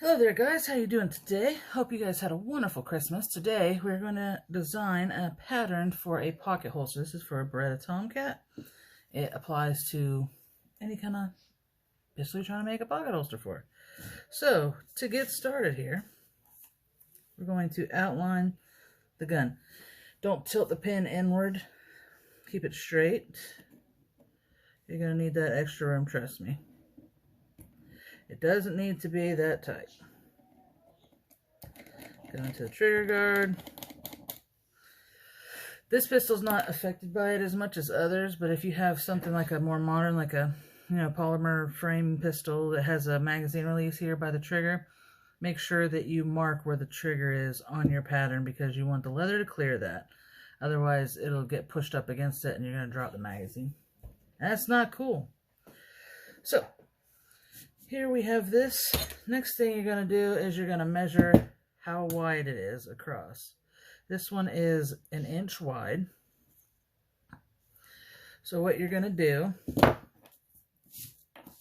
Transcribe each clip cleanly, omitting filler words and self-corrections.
Hello there guys, how you doing today? Hope you guys had a wonderful Christmas. Today we're going to design a pattern for a pocket holster. This is for a Beretta Tomcat. It applies to any kind of pistol you're trying to make a pocket holster for. So to get started here, we're going to outline the gun. Don't tilt the pin inward, keep it straight. You're going to need that extra room, trust me. It doesn't need to be that tight. Go into the trigger guard. This pistol's not affected by it as much as others, but if you have something like a more modern, like a polymer frame pistol that has a magazine release here by the trigger, make sure that you mark where the trigger is on your pattern because you want the leather to clear that. Otherwise, it'll get pushed up against it and you're going to drop the magazine. That's not cool. So, here we have this. Next thing you're going to do is you're going to measure how wide it is across. This one is 1 inch wide. So what you're going to do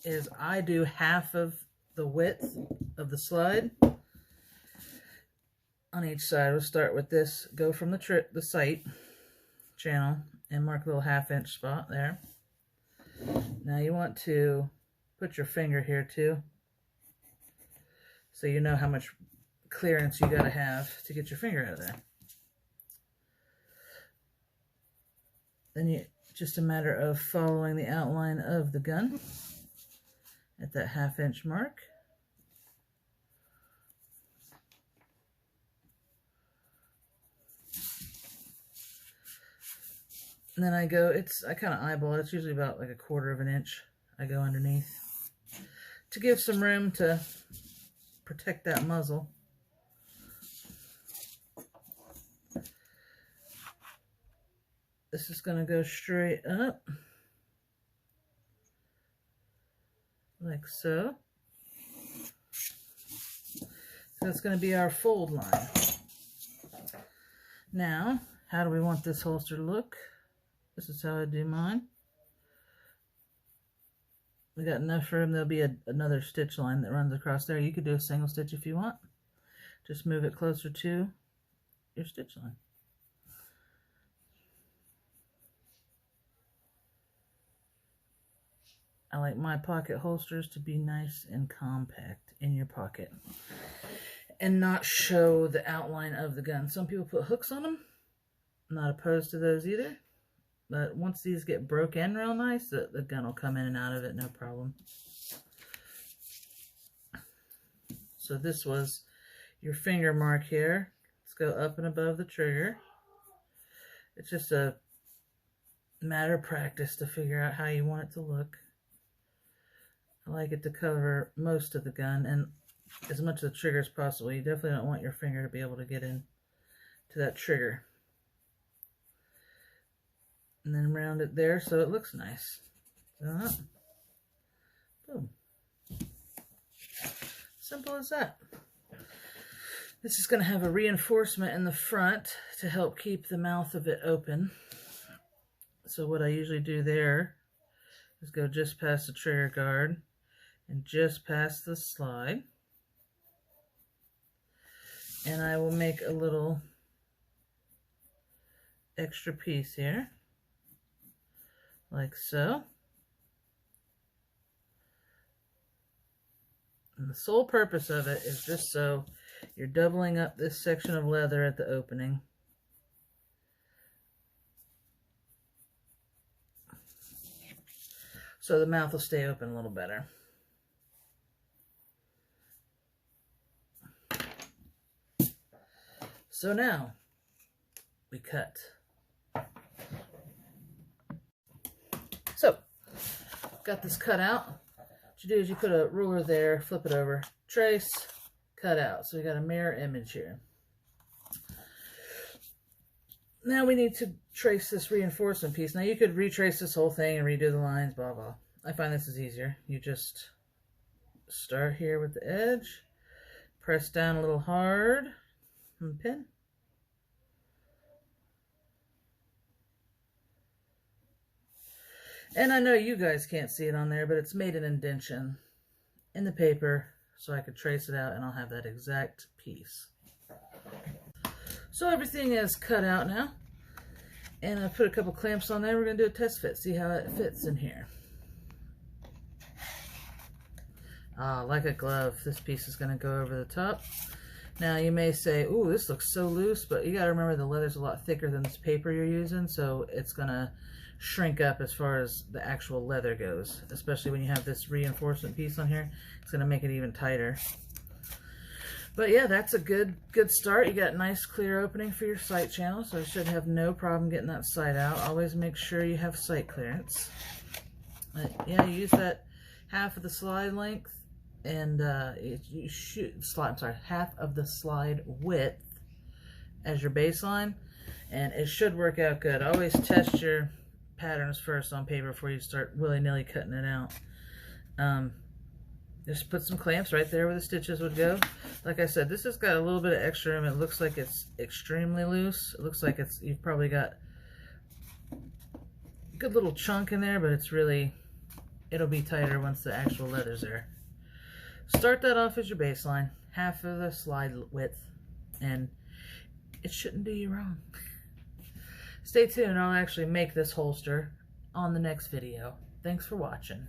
is I do half of the width of the slide on each side. We'll start with this. Go from the sight channel and mark a little 1/2 inch spot there. Now you want to put your finger here too, so you know how much clearance you gotta have to get your finger out of there. Then just a matter of following the outline of the gun at that 1/2 inch mark. And then I kind of eyeball it. It's usually about like 1/4 inch. I go underneath to give some room to protect that muzzle. This is going to go straight up, like so. So that's going to be our fold line. Now, how do we want this holster to look? This is how I do mine. We got enough room. There'll be another stitch line that runs across there. You could do a single stitch if you want. Just move it closer to your stitch line. I like my pocket holsters to be nice and compact in your pocket and not show the outline of the gun. Some people put hooks on them. I'm not opposed to those either. But once these get broken real nice, the gun will come in and out of it, no problem. So this was your finger mark here. Let's go up and above the trigger. It's just a matter of practice to figure out how you want it to look. I like it to cover most of the gun and as much of the trigger as possible. You definitely don't want your finger to be able to get in to that trigger. And then round it there so it looks nice. Boom. Simple as that. This is going to have a reinforcement in the front to help keep the mouth of it open. So what I usually do there is go just past the trigger guard and just past the slide. And I will make a little extra piece here. Like so. And the sole purpose of it is just so you're doubling up this section of leather at the opening. So the mouth will stay open a little better. So now we cut. So, got this cut out. What you do is you put a ruler there, flip it over, trace, cut out. So we got a mirror image here. Now we need to trace this reinforcement piece. Now you could retrace this whole thing and redo the lines, blah, blah. I find this is easier. You just start here with the edge, press down a little hard, and pin. And I know you guys can't see it on there, but it's made an indentation in the paper so I could trace it out and I'll have that exact piece. So everything is cut out now, and I put a couple clamps on there. We're going to do a test fit, see how it fits in here. Like a glove, this piece is going to go over the top. Now you may say, ooh, this looks so loose, but you got to remember the leather's a lot thicker than this paper you're using, so it's going to shrink up as far as the actual leather goes, especially when you have this reinforcement piece on here. It's going to make it even tighter. But yeah, that's a good start. You got a nice clear opening for your sight channel, so you should have no problem getting that sight out. Always make sure you have sight clearance. Yeah, you use that half of the slide length, and you shoot half of the slide width as your baseline, and it should work out good. Always test your patterns first on paper before you start willy-nilly cutting it out. Just put some clamps right there where the stitches would go. Like I said, this has got a little bit of extra room. It looks like it's extremely loose. It looks like you've probably got a good little chunk in there, but it'll be tighter once the actual leather's there. Start that off as your baseline, half of the slide width, and it shouldn't do you wrong. Stay tuned, I'll actually make this holster on the next video. Thanks for watching.